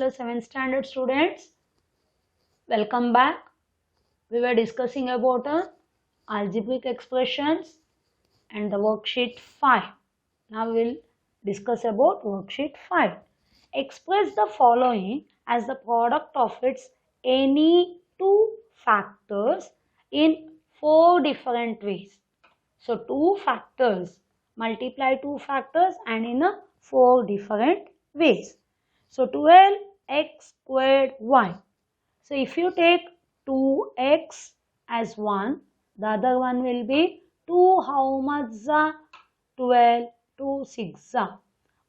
plus 7th standard students. Welcome back. We were discussing about algebraic expressions and the worksheet 5. Now we will discuss about worksheet 5. Express the following as the product of its any two factors in 4 different ways. So 2 factors, multiply 2 factors and in 4 different ways. So 12x squared y. So if you take 2x as 1, the other one will be 2 how much? 12, 2 6.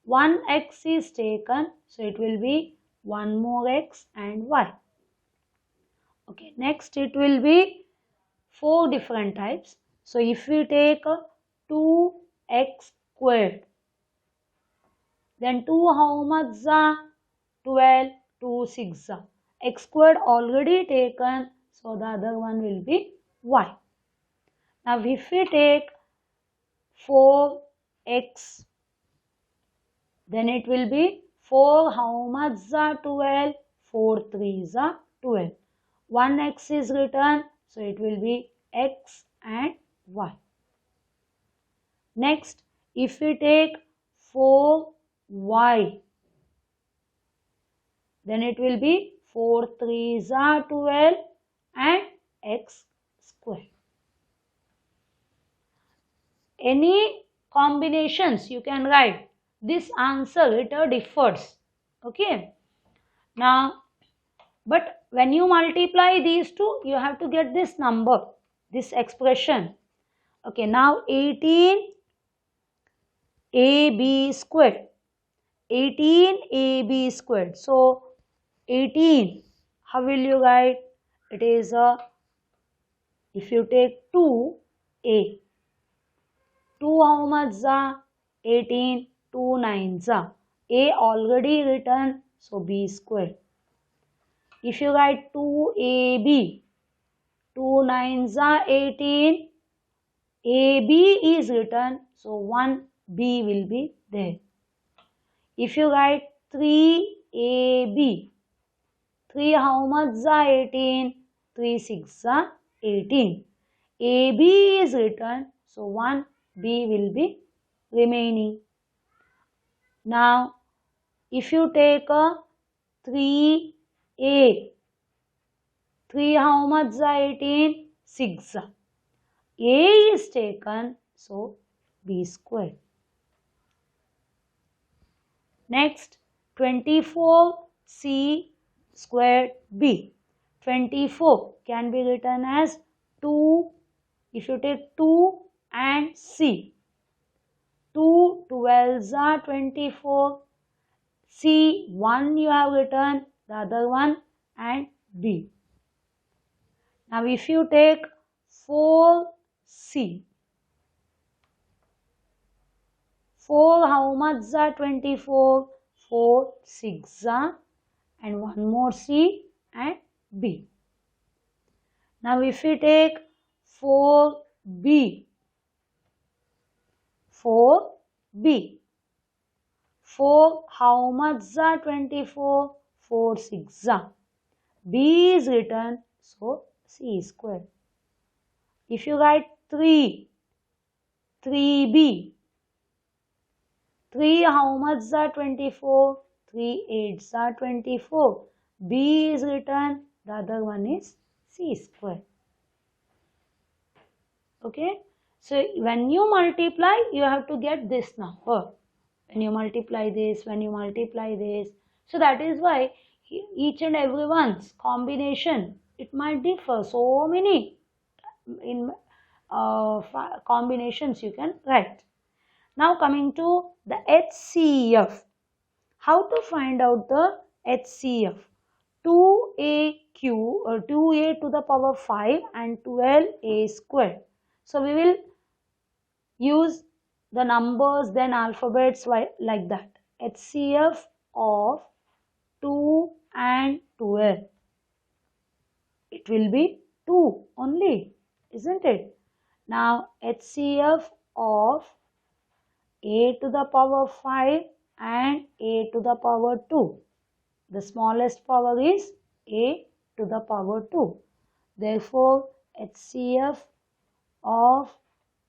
1x is taken, so it will be 1 more x and y. Okay, next it will be 4 different types. So if we take 2x squared, then 2 how much? 12, 2 6. X squared already taken, so the other one will be y. Now if we take 4x, then it will be 4 how much? 12, 4 3 12. 1x is written, so it will be x and y. Next, if we take 4y, then it will be 4 3 12 and x square. Any combinations you can write. This answer, it differs. Okay. Now, but when you multiply these two, you have to get this number, this expression. Okay, now 18ab squared. 18ab squared. So, 18, how will you write? It is if you take 2a. 2 how much? 18, 2 9s. A already written, so b squared. If you write 2ab, 2 9s 18, ab is written, so 1b will be there. If you write 3ab, 3 how much? 18, 3 6 18. ab is written, so 1b will be remaining. Now, if you take a 3a, 3 how much? 18, 6. A is taken, so b squared. Next, 24c squared b. 24 can be written as 2, if you take 2 and c. 2 12s are 24. C 1 you have written, the other one and b. Now if you take 4c, 4 how much? 24, 4 6 and one more c and b. Now if we take 4b, 4b, 4 how much? 24, 4 6. B is written, so c squared. If you write 3, 3b, 3 how much? 24, 3 8s 24. B is written, the other one is c squared. Okay. So when you multiply, you have to get this number. When you multiply this, when you multiply this. So that is why each and everyone's combination, it might differ. So many in combinations you can write. Now coming to the HCF. How to find out the HCF? 2aq or 2a to the power 5 and 12a squared. So we will use the numbers, then alphabets like that. HCF of 2 and 12. It will be 2 only, isn't it? Now HCF of a to the power 5 and a to the power 2. the smallest power is a to the power 2. Therefore, HCF of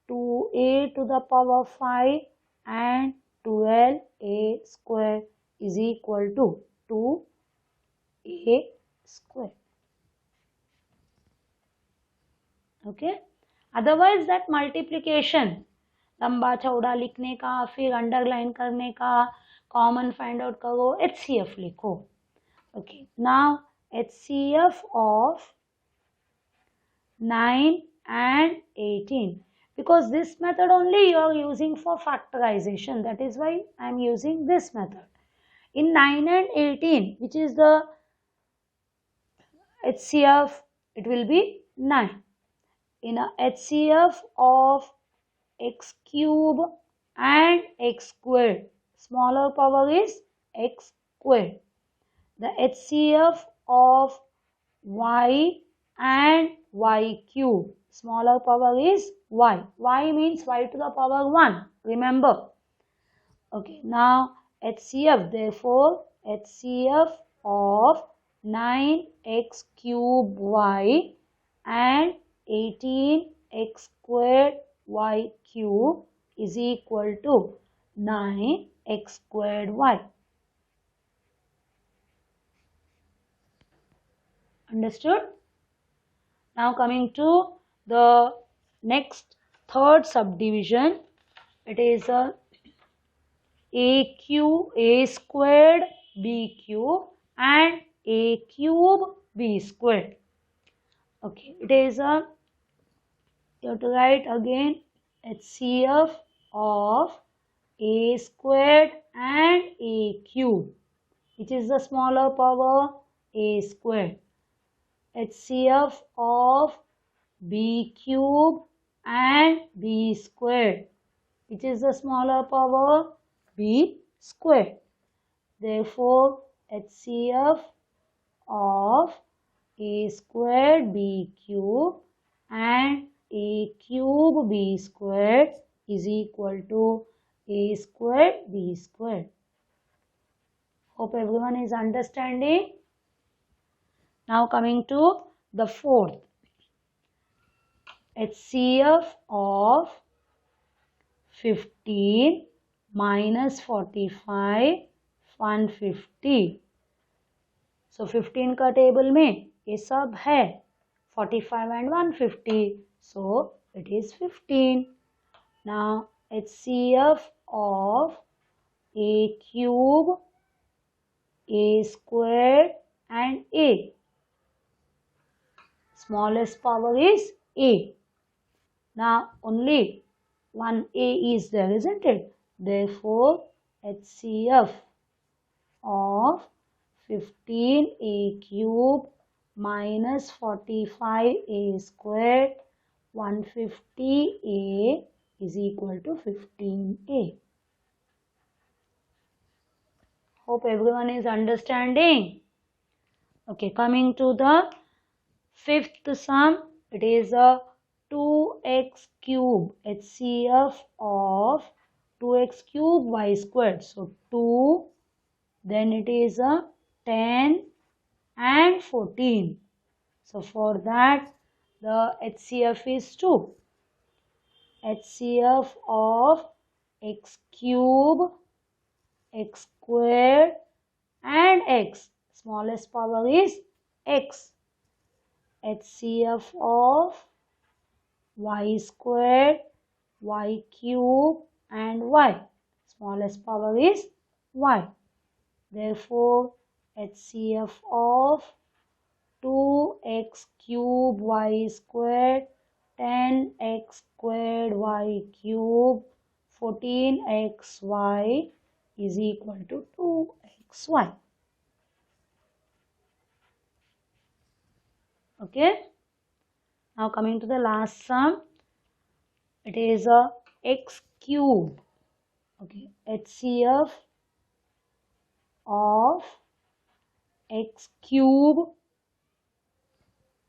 2a to the power 5 and 12a square is equal to 2a square. Okay. Otherwise that multiplication लंबा चौड़ा लिखने का, फिर underline करने का, common find out करो, HCF लिखो. Okay, now HCF of 9 and 18, because this method only you are using for factorization, that is why I am using this method. In 9 and 18, which is the HCF, it will be 9. In a HCF of x cube and x squared, smaller power is x squared. The HCF of y and y cube, smaller power is y. Y means y to the power 1, remember. Okay, now HCF, therefore HCF of 9x cube y and 18x squared y cube is equal to 9x squared y. Understood? Now coming to the next third subdivision, it is a squared b cube and a cube b squared. Okay, it is a, you have to write again HCF of a squared and a cube, which is the smaller power, a squared. HCF of b cube and b squared, which is the smaller power, b squared. Therefore, HCF of a squared b cube and a cube b squared is equal to a squared b squared. Hope everyone is understanding. Now coming to the fourth, HCF of 15 minus 45 150. So 15 का table में ये सब है, 45 and 150, so it is 15. Now HCF of a cube, a squared and a, smallest power is a. Now only one a is there, isn't it? Therefore HCF of 15a cube minus 45a squared 150a is equal to 15a. Hope everyone is understanding. Okay, coming to the fifth sum, it is a 2x cube, HCF of 2x cube y squared. So 2, then it is a 10 and 14. So for that the HCF is 2. HCF of x cube, x squared and x, smallest power is x. HCF of y squared, y cube and y, smallest power is y. Therefore HCF of 2x cube y squared, 10x squared y cube, 14xy is equal to 2xy. Okay. Now coming to the last sum, it is a x cube. Okay, HCF of x cube,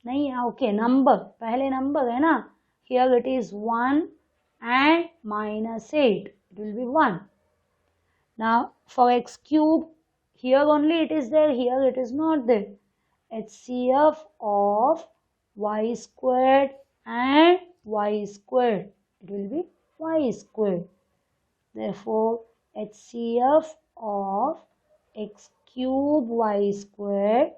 नहीं, okay, number, पहले number है ना, here it is 1 and minus 8, it will be 1. Now for x cube, Here only it is there, here it is not there. HCF of y squared and y squared, it will be y squared. Therefore, HCF of x cube y squared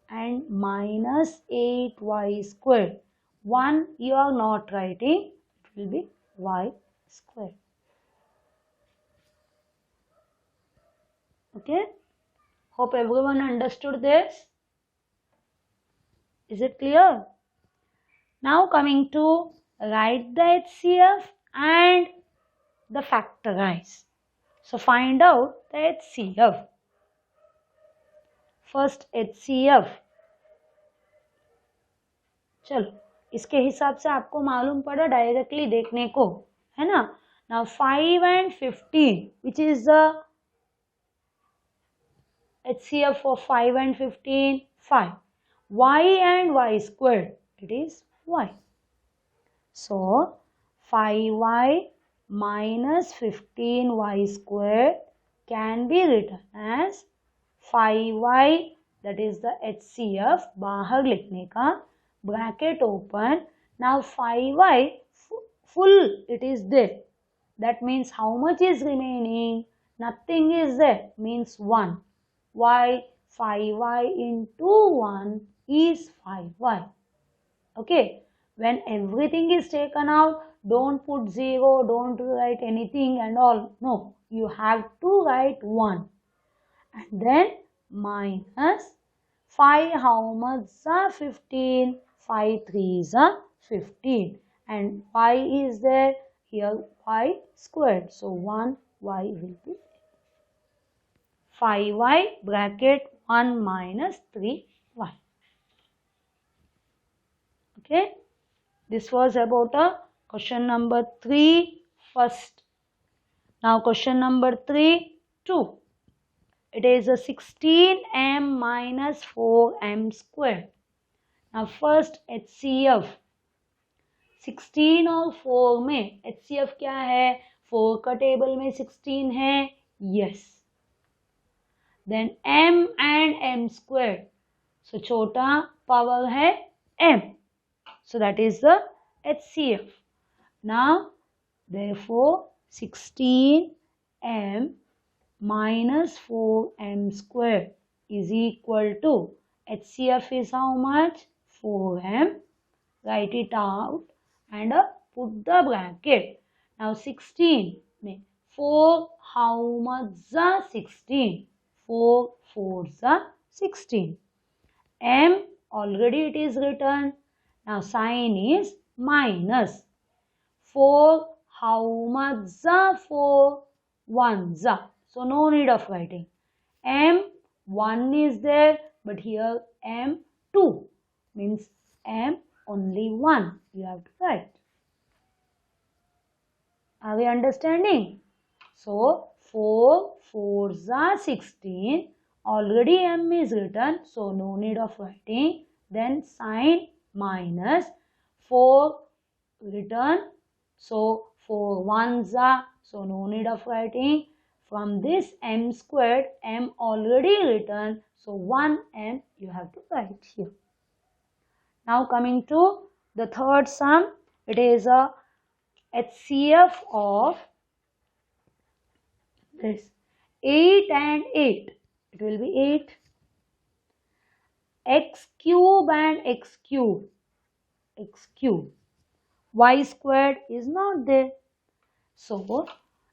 and minus 8y squared. 1 you are not writing, it will be y squared. Okay, hope everyone understood this. Is it clear? Now coming to write the HCF and the factorize. So find out the HCF. First HCF. चलो इसके हिसाब से आपको मालूम पड़ा directly देखने को, है ना. Now 5 and 15, which is the HCF of 5 and 15? 5. Y and y squared, it is y. So 5y minus 15y squared can be written as 5y, that is the HCF. बाहर लिखने का, bracket open. Now 5y full it is there. That means how much is remaining? Nothing is there, means 1. Why? 5y into 1 is 5y. Okay. When everything is taken out, don't put 0, don't write anything and all. No, you have to write 1. And then minus 5, how much are 15? 5 3s are 15. And y is there, here y squared. So 1y will be 5y bracket 1 minus 3y. Okay. This was about question number 3 first. Now question number 3, 2. It is a 16m minus 4m squared. Now first HCF. 16 और 4 में HCF क्या है? 4 का table में 16 है. Yes. Then m and m squared. So छोटा power है m. So that is the HCF. Now, therefore, 16m minus 4m squared is equal to HCF is how much? 4m. Write it out and put the bracket. Now 16 में 4 how much are 16? 4 4s are 16. M already it is written. Now sign is minus. 4 how much are 4? 1s are. So no need of writing. M 1 is there, but here M 2 means M only 1. You have to write. Are we understanding? So 4 4s are 16. Already M is written, so no need of writing. Then sign minus 4 written, so 4 1s are, so no need of writing. From this m squared, m already written, so 1m you have to write here. Now coming to the third sum, it is a HCF of this 8 and 8. It will be 8. X cube and x cube. X cube. Y squared is not there. So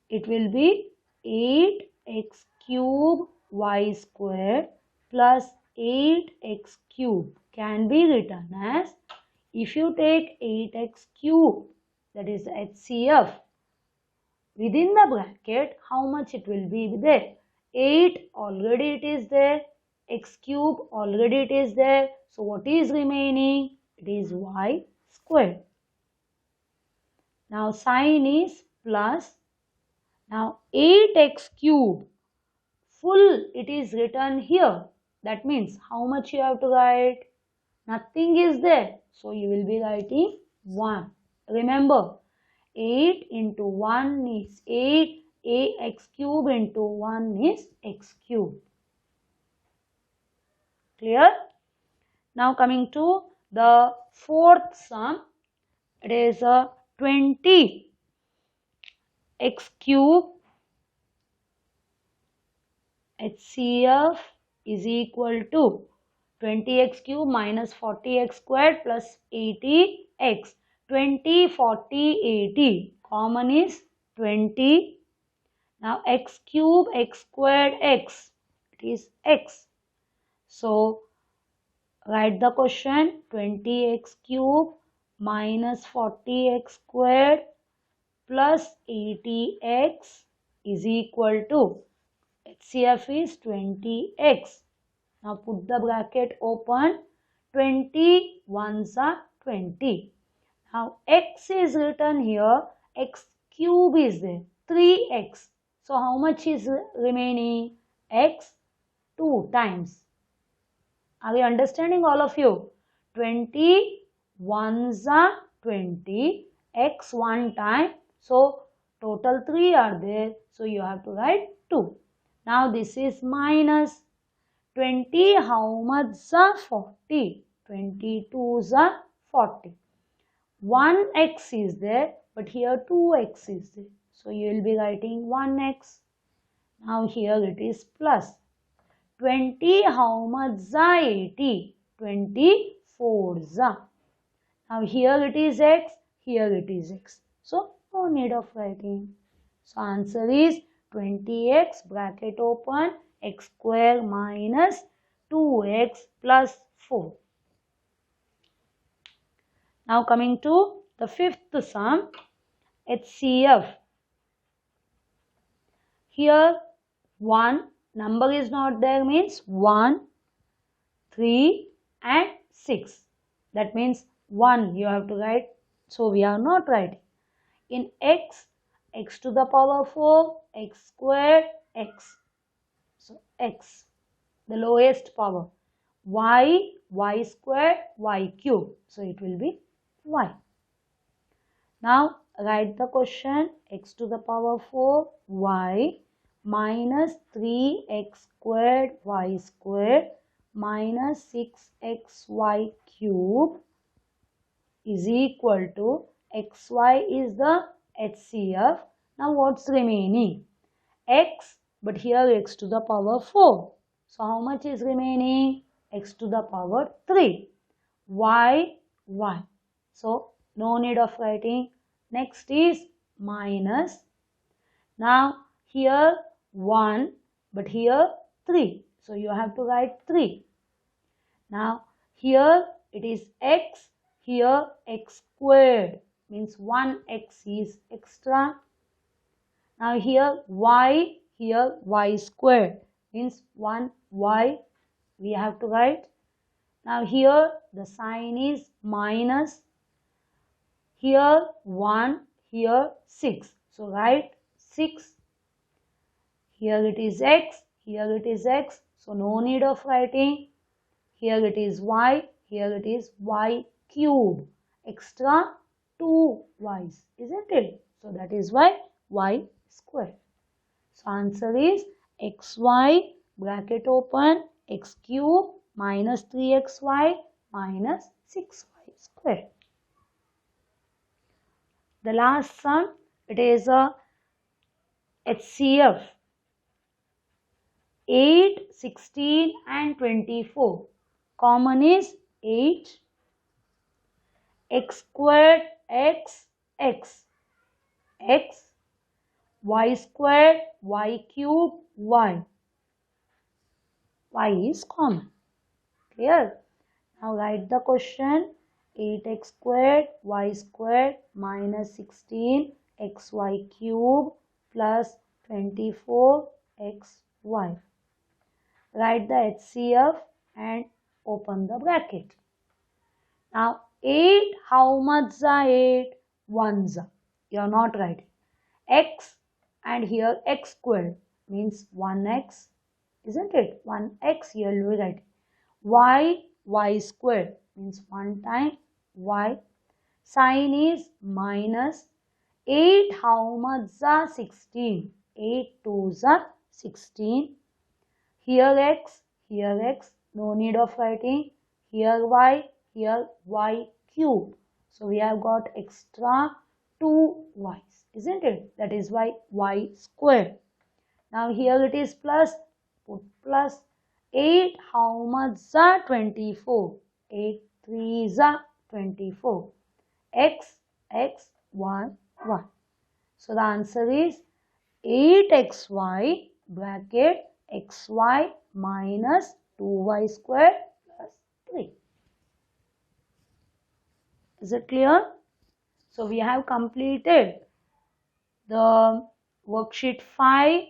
it will be 8x cube y squared plus 8x cube can be written as, if you take 8x cube, that is HCF, within the bracket, how much it will be there? 8 already it is there, x cube already it is there, so what is remaining? It is y squared. Now sign is plus. Now 8x cube, full it is written here. That means how much you have to write? Nothing is there. So you will be writing 1. Remember, 8 into 1 is 8. X cube into 1 is x cube. Clear? Now coming to the fourth sum, it is a 20 x cube HCF is equal to 20x cube minus 40x squared plus 80x. 20, 40, 80. Common is 20. Now x cube, x squared, x. It is x. So write the question. 20x cube minus 40x squared plus 80x is equal to HCF is 20x. Now put the bracket open. 20 ones are 20. Now x is written here. X cube is there. 3x. So how much is remaining? X 2 times. Are you understanding, all of you? 20 ones are 20. X 1 time. So total 3 are there. So you have to write 2. Now this is minus 20. How much are 40? 22s are 40. 1x is there, but here 2x is there. So you will be writing 1x. Now here it is plus. 20. How much are 80? 24s are. Now here it is x. Here it is x. So no need of writing. So answer is 20x bracket open x square minus 2x plus 4. Now coming to the fifth sum, HCF. Here 1 number is not there, means 1, 3 and 6. That means 1 you have to write. So we are not writing. In x, x to the power 4, x squared, x. So x, the lowest power. Y, y squared, y cube. So it will be y. Now write the question. X to the power 4, y minus 3x squared, y squared minus 6xy cube is equal to xy is the HCF. Now what's remaining? X, but here x to the power 4. So how much is remaining? X to the power 3. Y, y. So no need of writing. Next is minus. Now here 1, but here 3. So you have to write 3. Now here it is x, here x squared, means 1x is extra. Now here y, here y squared, means 1y we have to write. Now here the sign is minus. Here 1, here 6. So write 6. Here it is x, here it is x. So no need of writing. Here it is y, here it is y cube. Extra 2 y's, isn't it? So that is why y square. So answer is xy bracket open x cube minus 3xy minus 6y square. The last sum, it is a HCF. 8, 16 and 24. Common is 8. X squared, x, x. X. Y squared, y cube, y. Y is common. Clear? Now write the question. 8x squared, y squared minus 16 xy cube plus 24xy. Write the HCF and open the bracket. Now 8, how much are 8? 1s. You are not writing. X and here x squared means 1x, isn't it? 1x here you will write. Y, y squared means 1 time y. Sign is minus. 8, how much are 16? 8 2s are 16. Here x, No need of writing. Here y, here y cube. So we have got extra 2y's, isn't it? That is why y squared. Now here it is plus, put plus 8, how much is 24? 8 3 is 24. X, 1, 1. So the answer is 8xy bracket xy minus 2y squared plus 3. Is it clear? So we have completed the worksheet 5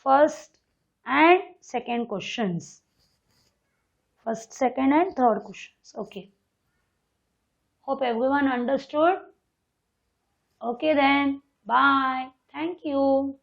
first and second questions. First, second and third questions. Okay. Hope everyone understood. Okay then. Bye. Thank you.